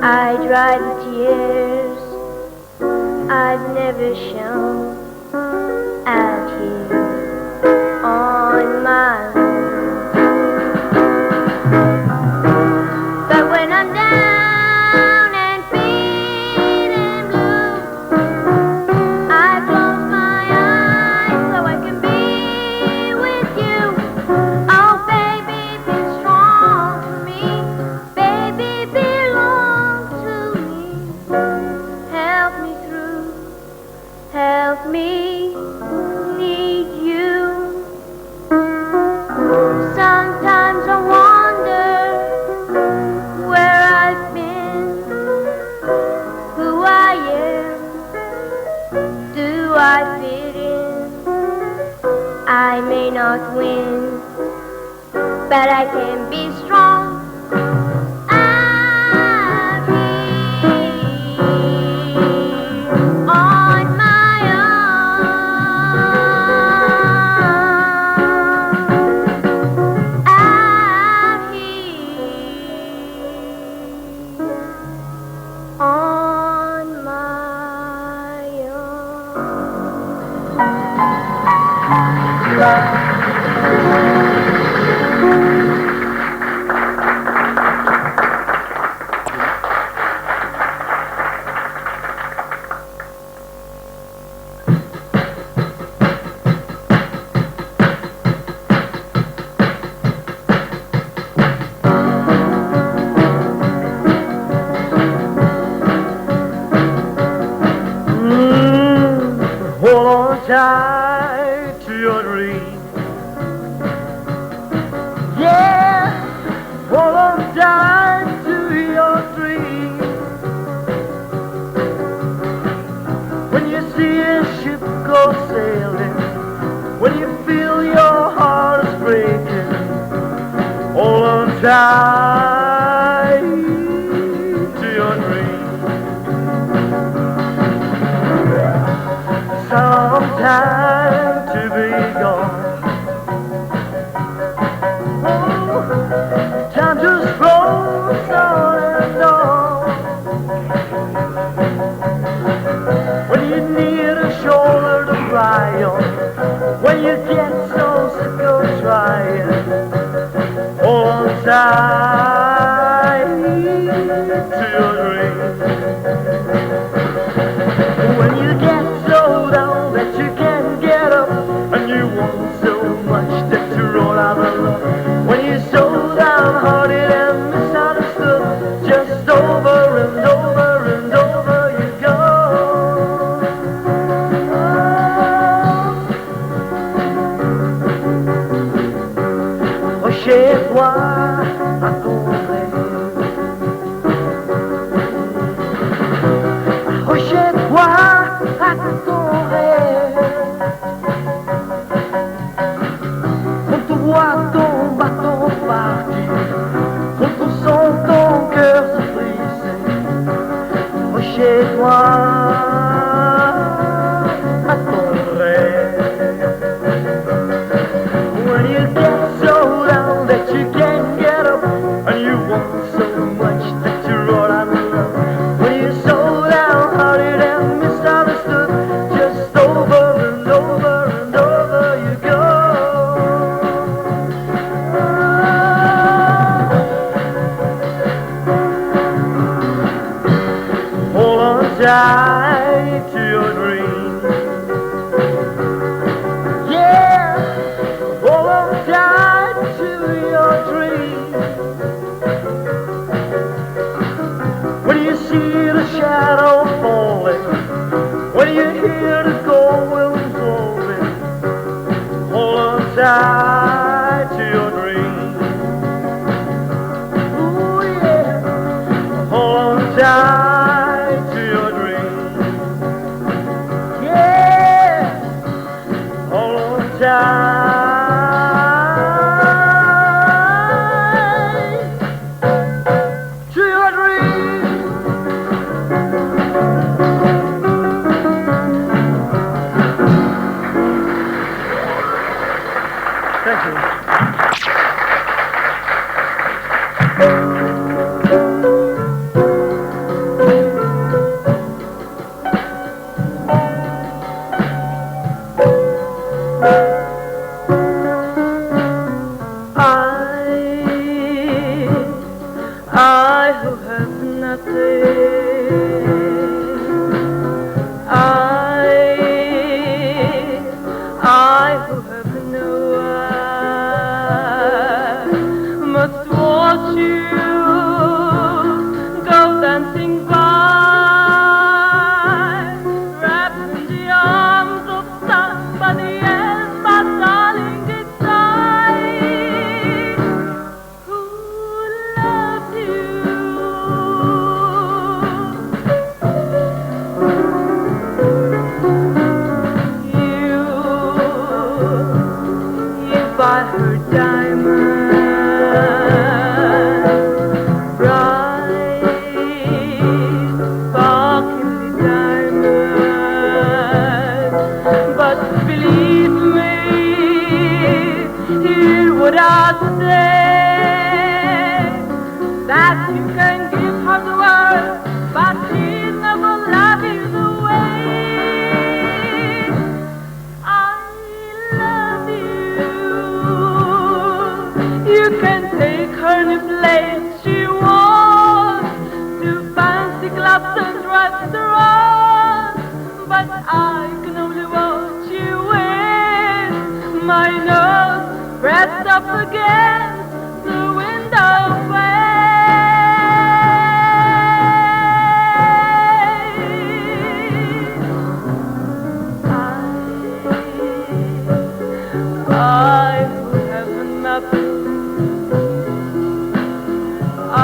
I dry the tears I've never shown out here on my own. But when I'm down and feeling blue, I close my eyes so I can be with you. Oh baby, be strong for me, baby, belong to me. Help me through, help me need you. Sometimes I wonder where I've been, who I am, do I fit in? I may not win, but I can be strong. I'm here on my own. I'm here on my own. Hold on tight to your dream. Yeah, hold on tight to your dream. When you see a ship go sailing, when you feel your heart is breaking, hold on tight to your dream. Some time to be gone. Oh, time just rolls on and on. When you need a shoulder to cry on, when you get so sick of trying, hold on tight to your dream. When you get so down that you can't get up, and you want so much that you roll out of love. When you're so downhearted and misunderstood, just over and over and over you go. Oh, chez toi, à courir. Oh, chez toi, à courir. On te voit ton bâton partir, on te sent ton cœur se briser. Oh, chez toi, à ton rêve. When you get so down that you can't get up, and you want so much that you roll out of love. When you're so downhearted and misunderstood, just over and over and over you go. Hold on tight to your dream. Yeah, hold on tight to your dream. When you see the shadow falling, when you hear the cold wind blowing, hold on tight to your dream. Ooh yeah, hold on tight to your dream. Yeah, hold on tight to your dream. I who have no eye must watch you go dancing by, wrapped in the arms of somebody else, but darling, it's I who love you. You buy her diamond, bright, sparkly diamond. But believe me, hear what I say, that you can give her the world, but she'll never love you the way I love you. You can take her any place she wants, to fancy clubs and restaurants, but I can only watch you with my nose pressed up against the window pane. I who have nothing, I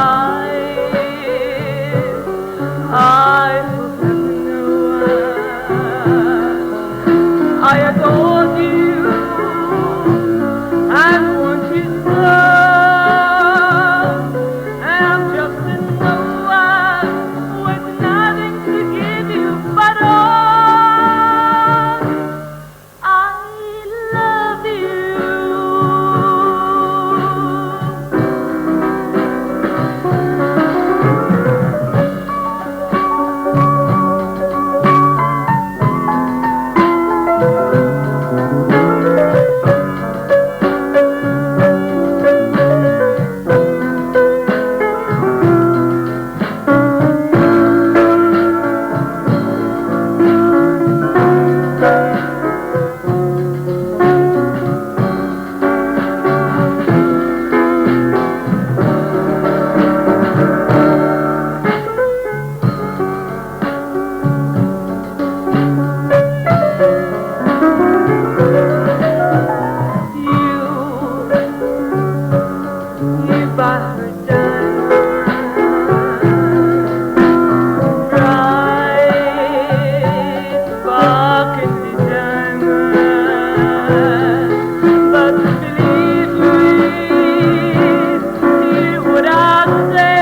who have no one, I adore you and want you so, and I'm just a no one with nothing to give you but all I love you. You buy her diamond, bright, sparkly diamond. But believe me, hear what I say,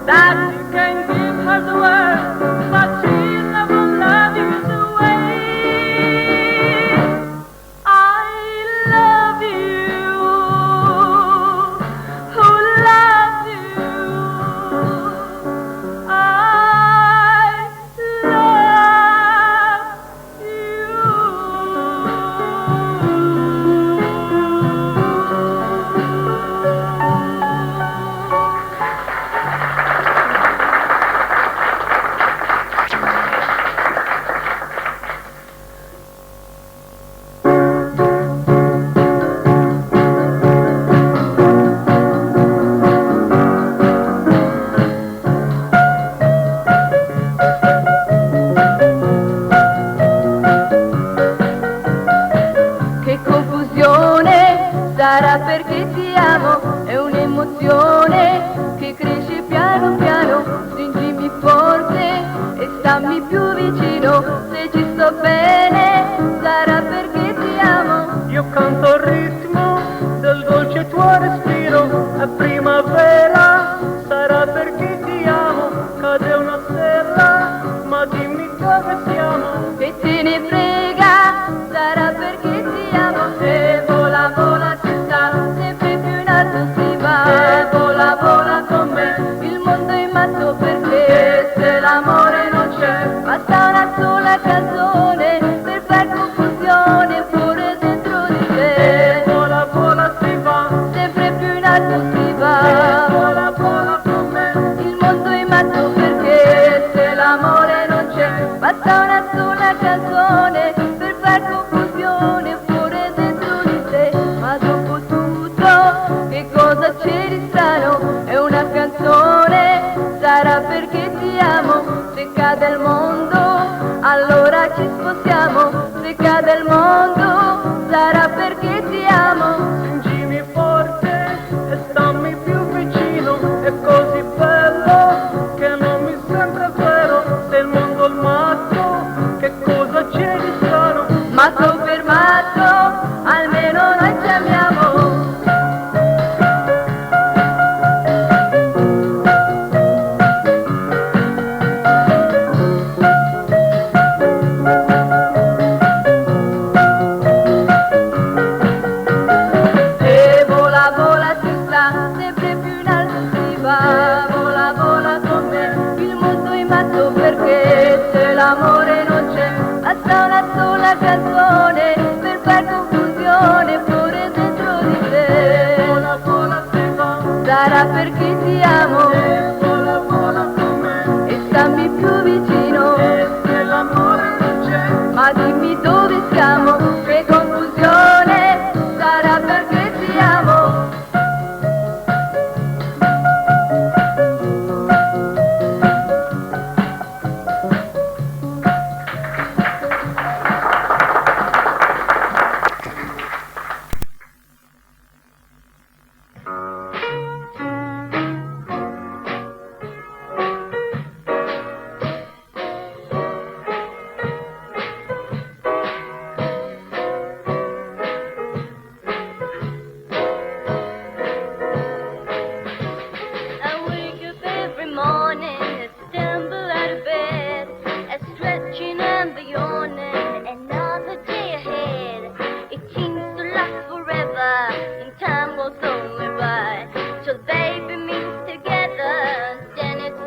that you can give her the world, but she'll never love you the way I love you. Who loves you? I Che confusione, sarà perché ti amo, è un'emozione che cresce piano piano, stringimi forte e stammi più vicino, se ci sto bene, sarà perché ti amo. Io canto il ritmo del dolce tuo respiro, è primavera, sarà perché ti amo, cade una stella, ma dimmi dove siamo. Che te ne frega, sarà perché ti amo. Se vola vola ci sta, sempre più in alto si va. Se vola vola con me, il mondo è matto per te. E se l'amore non c'è, basta una sola canzone.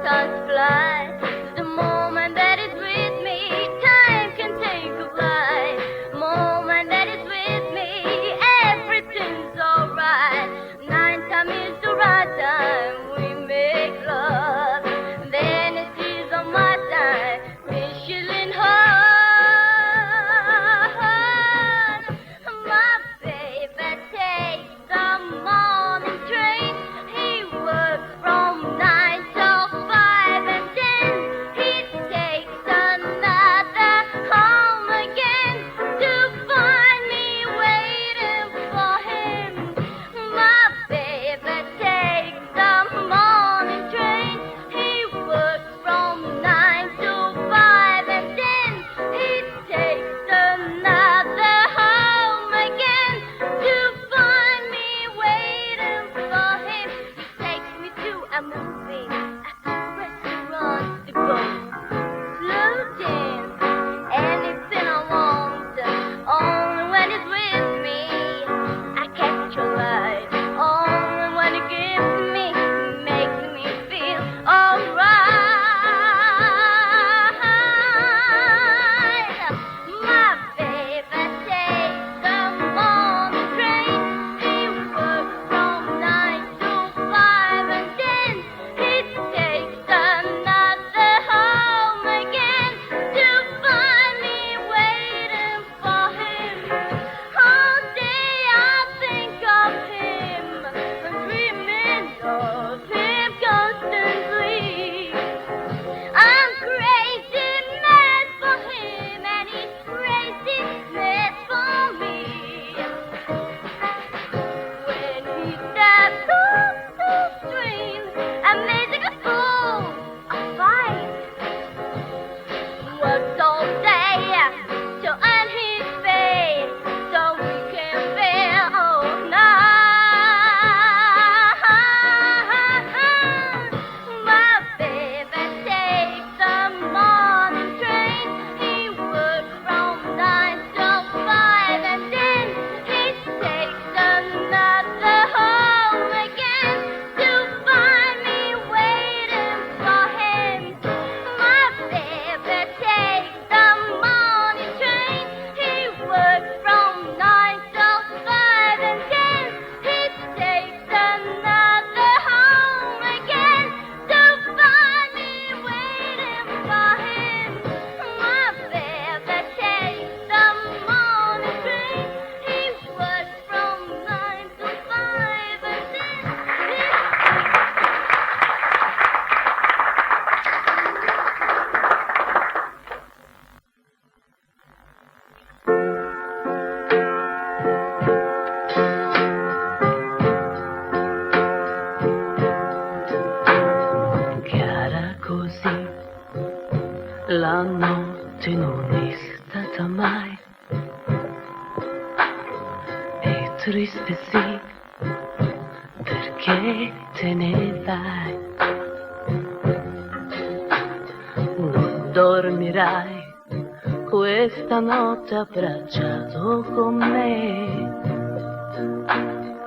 thoughts fly. The moment that is with me, time can take a flight. Moment that is with me, everything's alright. Night time is the right time, we make love. Then it is on my time, Michelin heart. My baby takes the morning train. He works from 9 till 5 and then he takes another home again to find me waiting for him. My baby takes the morning train. He works from 9 till 5 and then he takes another home again to find me waiting for him. He takes me to a movie, a restaurant, the boat, slow dance, anything I want. Only when it's with me, I catch a light. Only when it gives me, makes me feel alright. My baby takes the morning train. He works from 9 till 5 and then he takes another home again to find me waiting for him. All day I think of him, dreaming of him constantly. I'm crazy mad for him and he's crazy mad for me. When he steps off the stream, amazing a fool, a fight. Works all day to earn his pay, so we can bear all night. My baby takes the morning train. He works from 9 till 5 and then he takes another home again to find me waiting for him. My baby takes the morning train. He works from 9 till 5 and then he takes another home again to find me waiting for him. My baby takes the morning train. He works from 9 till 5 and then Chiara così, la notte non è stata mai, e triste sì, perché te ne vai. Non dormirai questa notte abbracciato con me,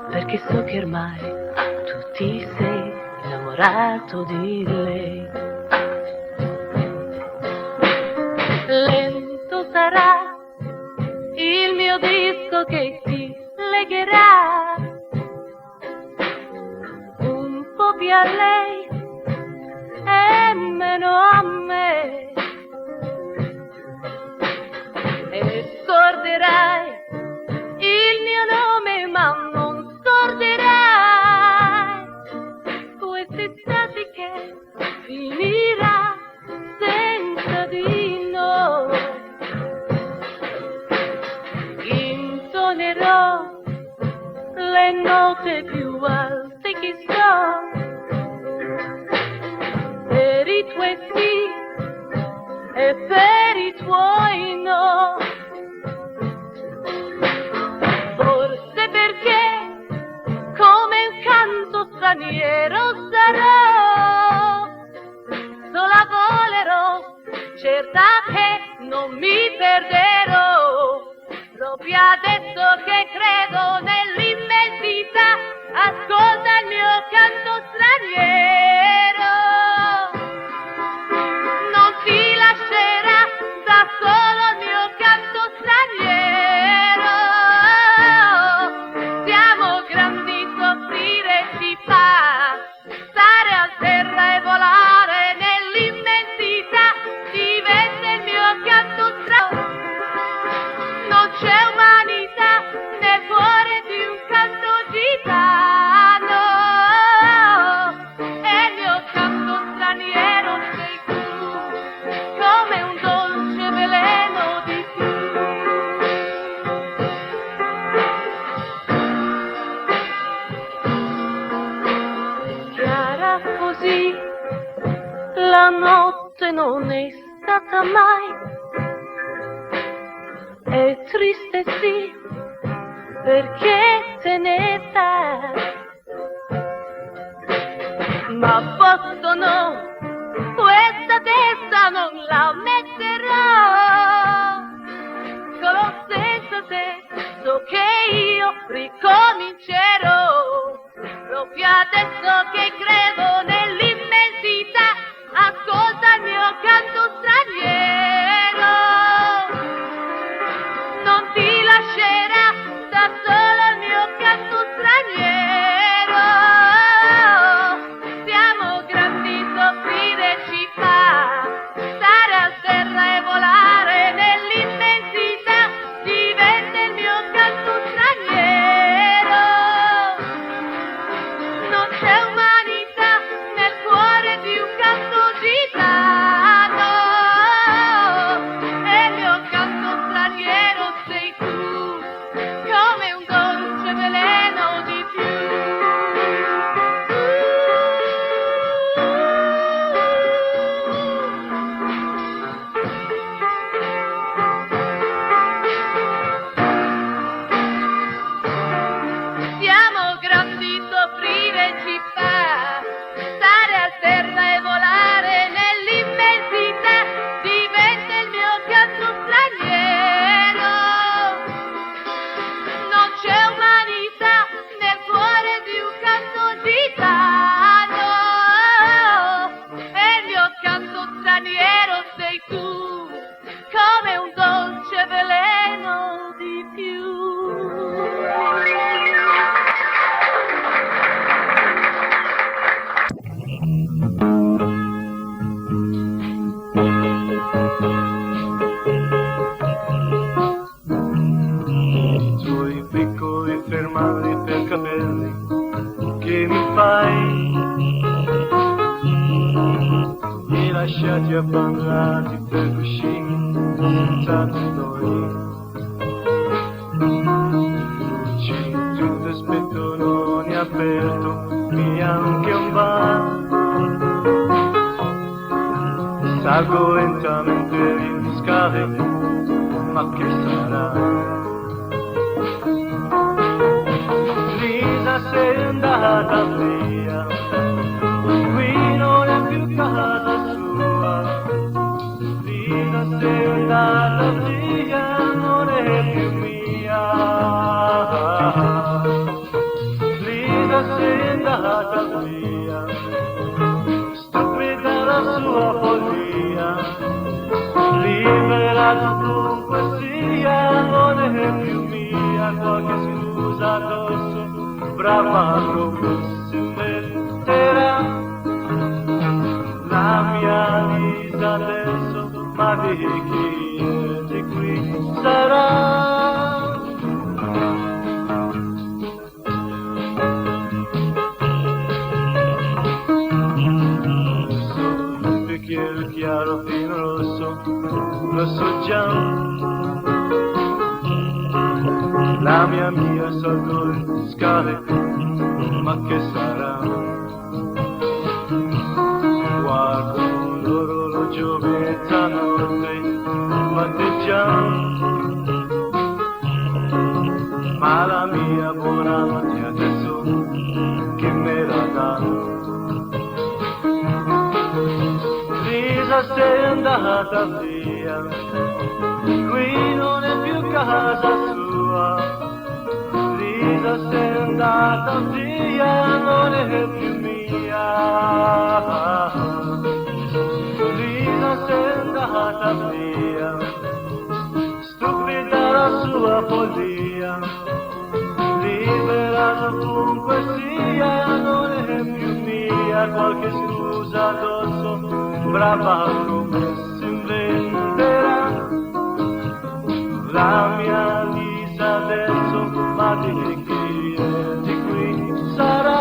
perché so che ormai tu ti sei innamorato di lei. Lento sarà il mio disco che ti legherà un po' più a lei e meno a me, e scorderai il mio nome ma non scorderai quest'estate che finirà senza di noi. Intonerò le note più alte che so, per i tuoi sì e per i tuoi no. Forse perché come un canto straniero sarò, sola volerò, certa che non mi perderò. Proprio adesso che credo nell'immensità, ascolta il mio canto straniero. la notte non è stata mai. È triste sì, perché te ne vai. Ma posto no, questa testa non la metterò. Con lo stesso senso che io ricomincerò. Proprio adesso che credo nell'immensità, ascolta il mio canto straniero. Non ti lascerà da solo il mio canto straniero. Siamo grandi, soffrire ci fa, stare a terra e volare nell'immensità, diventa il mio canto straniero. Non c'è umanità nel cuore di un canto gitano, e il mio canto straniero sei tu, come un dolce veleno di più. Siamo grandi, soffrire ci fa, stare a terra e volare nell'immensità, diventa il mio canto straniero. Non c'è umanità nel cuore di un canto gitano, e il mio canto straniero sei tu, come un dolce veleno di più. I tuoi piccoli fermari per capelli che mi fai, li lasciati abbandonati per cuscini senza noi. Luci, tutto aspetto non è aperto, neanche un bar. Salgo lentamente le scale, ma che sarà? Lisa, sei andata via, qui non è più casa sua. Lisa, sei andata via, non è più mia. Lisa, sei andata via, stupida la sua follia, libera dovunque sia, non è più mia. Qualche scusa addosso, brava come si metterà. La mia Lisa adesso, ma di chi è di qui sarà? Un bicchiere chiaro fino rosso, lo so già. La mia sotto le scale, ma che sarà? Guardo l'orologio mezzanotte, batte già. Ma la mia buonanotte adesso che me la dà? Lisa, sei andata via, qui non è più casa sua. Lisa, sei andata via, non è più mia. Lisa, sei andata via, stupida la sua follia, libera dovunque sia, non è più mia. Qualche scusa addosso, brava come si inventerà. La mia Lisa adesso, ma di chi è di qui sarà?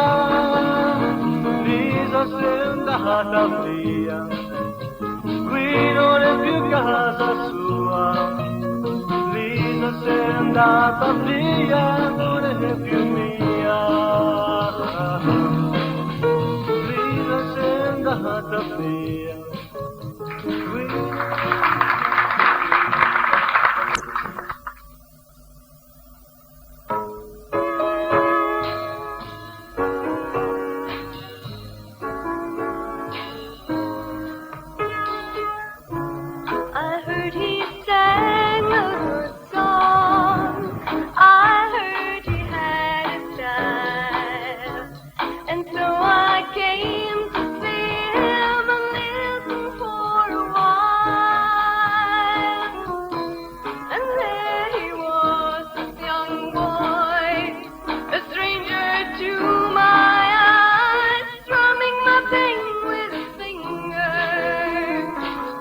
Lisa, sei andata via, qui non è più casa sua. Lisa, sei andata via, non è più mia. Lisa, sei andata feel sweet. I heard he sang a good song. I heard he had a style. And so I came to see him and listen for a while. And there he was, this young boy, a stranger to my eyes, strumming my pain with his fingers,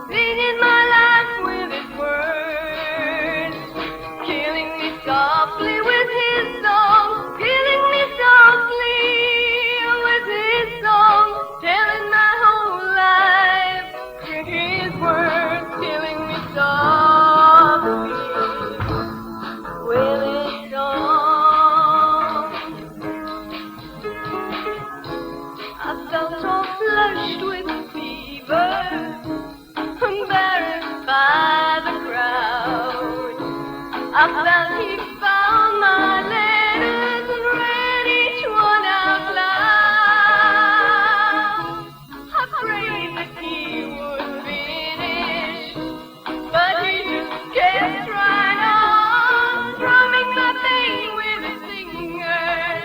singing my life with his words, killing me softly with his song, killing me softly with his song, telling my whole life with his words, killing me softly with his song. I felt all flushed with fever, embarrassed by the crowd. I felt he found my letters and read each one out loud. I prayed that he would finish, but he just kept right on, drumming my pain with his fingers,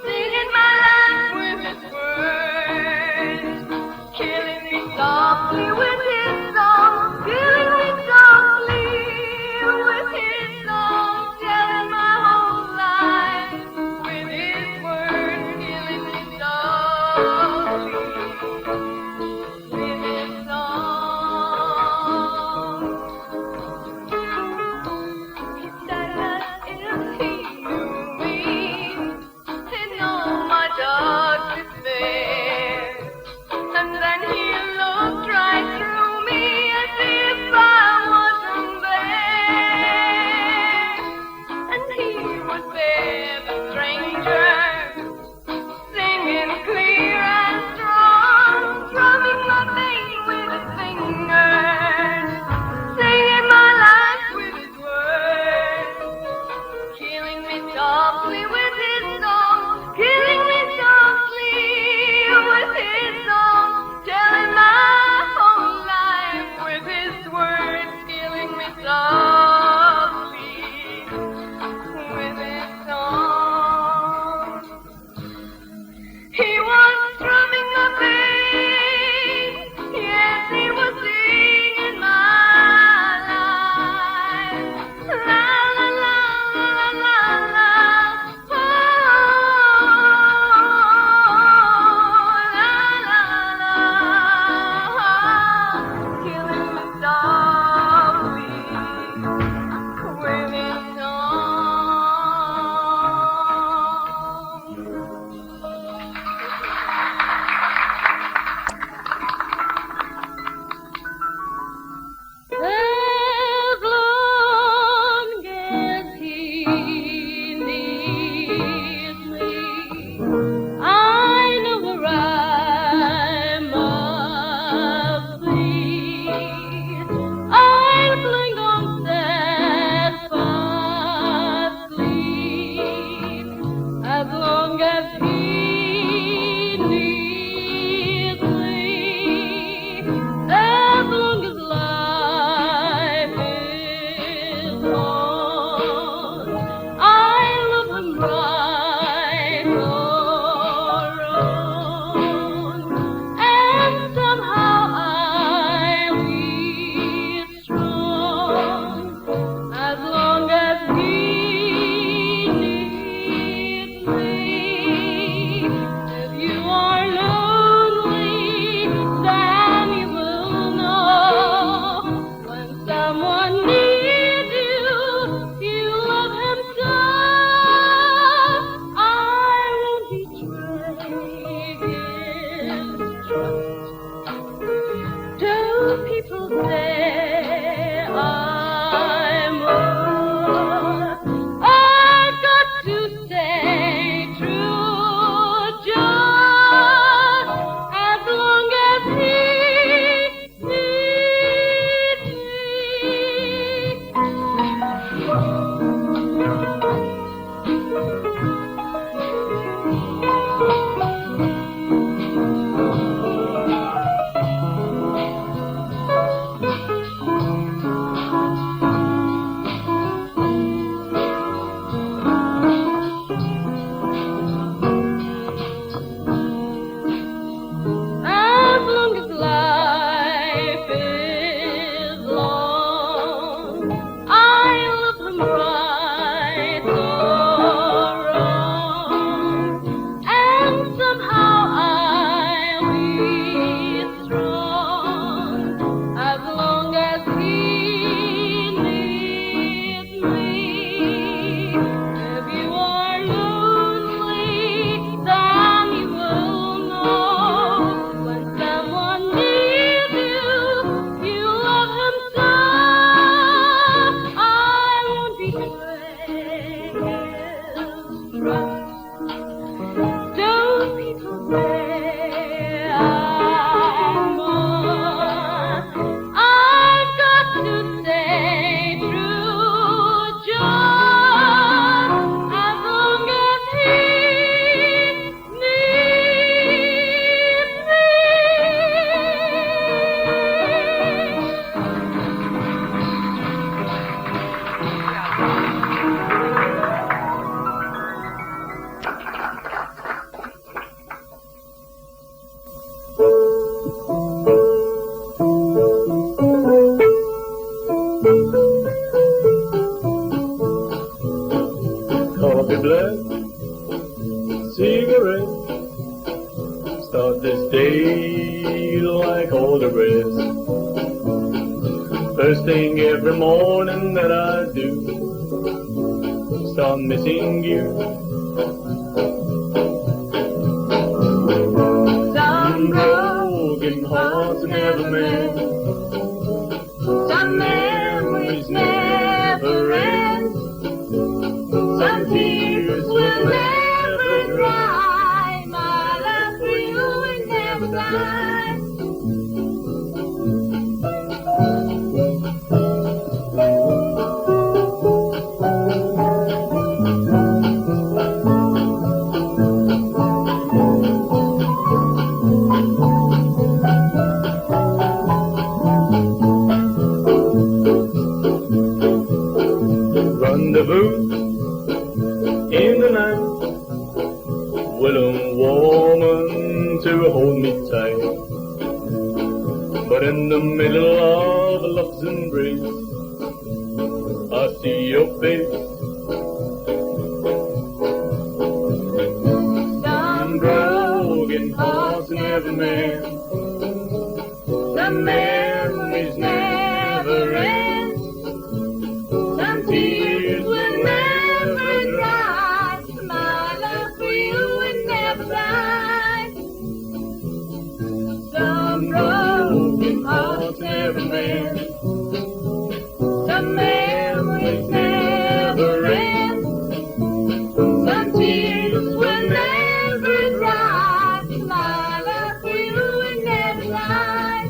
singing my life with his words, killing me softly with his song, killing me softly with his song, telling my whole life with his words, killing me softly with his song. He said that if he knew me, he'd know my dark despair. And then he looked right through me like all the rest. First thing every morning that I do, start missing you. Some broken hearts never mend, some memories never end, some tears will never dry. My love for you will never die. Rendezvous in the night with a woman to hold me tight, but in the middle of a love's embrace I see your face. Some broken hearts never mend, some memories never end, some tears will never dry. My love for you will never die. Some broken hearts never mend, some memories never end, some tears will never dry. My love for you will never die.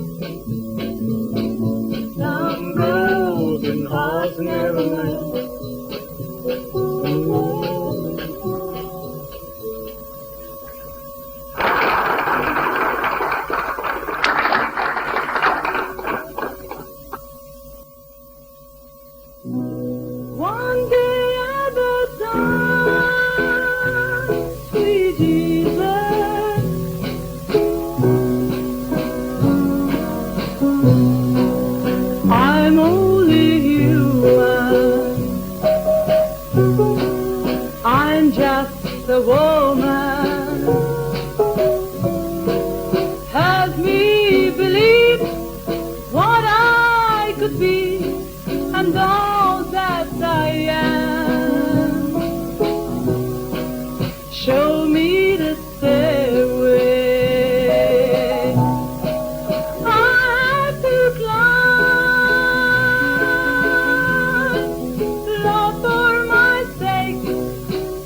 Some broken hearts never mend. One day at a time, sweet Jesus, I'm only human, I'm just a woman. Help me believe what I could be and all that I am. Show me the stairway I have to climb. Lord, for my sake,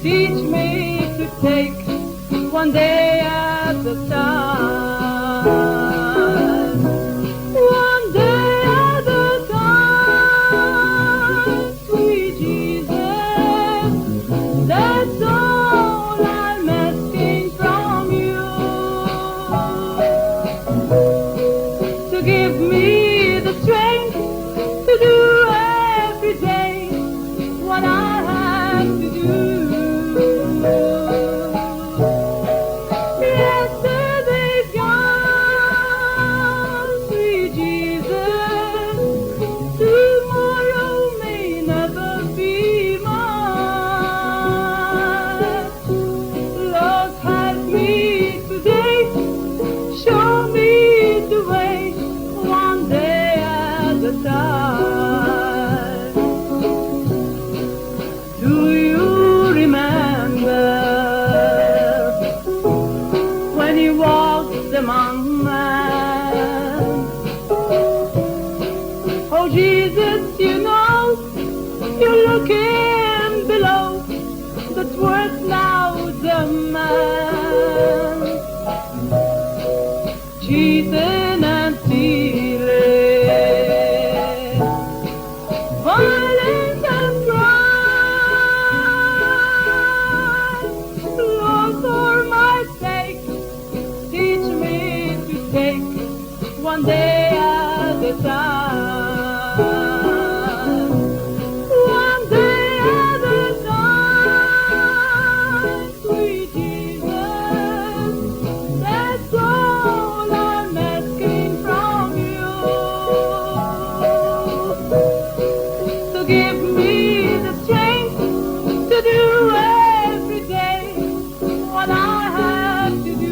teach me to take one day at a time. One day at a time, sweet Jesus, that's all I'm asking from you. To give me the strength to do every day what I have to do. Yesterday's gone, sweet Jesus, tomorrow may never be mine. Lord, help me today, show me the way, one day at a time. Do you remember when you walked among men? Oh Jesus, you know, you're looking below, that's worth now the man. Cheating and stealing, violence and crime. Lord, for my sake, teach me to take one day at a time. One day at a time, sweet Jesus, that's all I'm asking from you. So give me the strength to do every day what I have to do.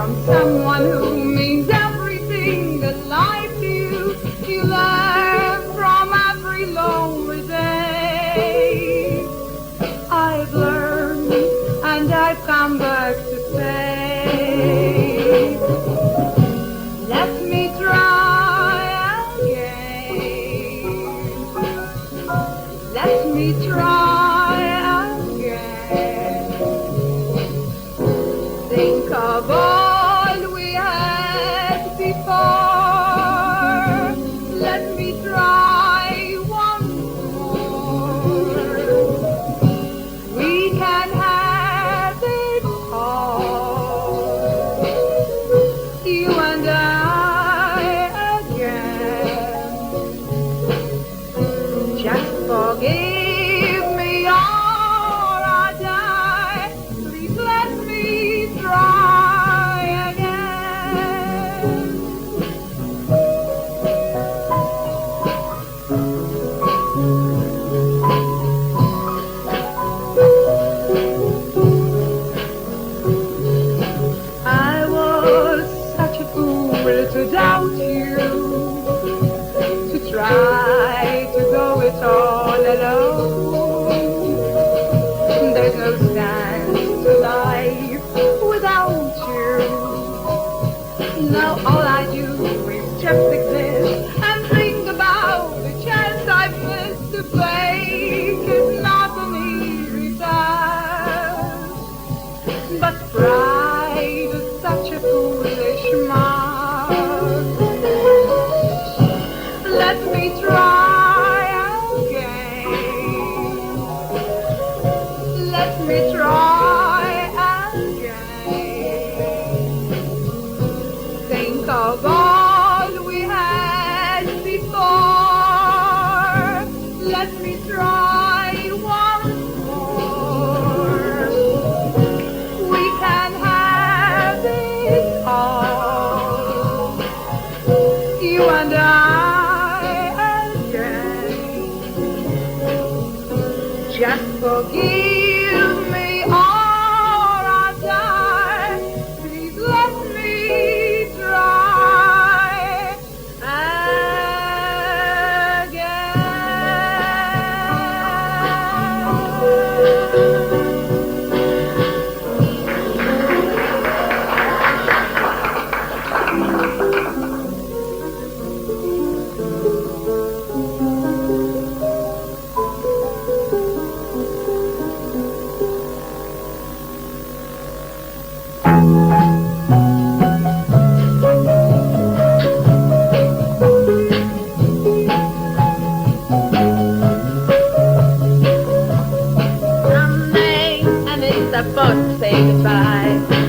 from someone who means everything in life to you. You learn from every lonely day. I've learned and I've come back to say, let me try again. Let me try again. Think of all we had before. Let me try once more. We can have it all, you and I again. Just forgive me or I die. Please let me try again. I was such a fool to doubt you, to try to go it all alone. There's no sense to life without you. Now all I do is just exist and think about the chance I've missed. To fake is not an easy task, but pride is such a foolish mark. Let me try again. Let me try again. Think of all we had before. Let me try once more. We can have it all, you and I again. Just forgive me or I die. Please let me try Someday, and it's about to say goodbye.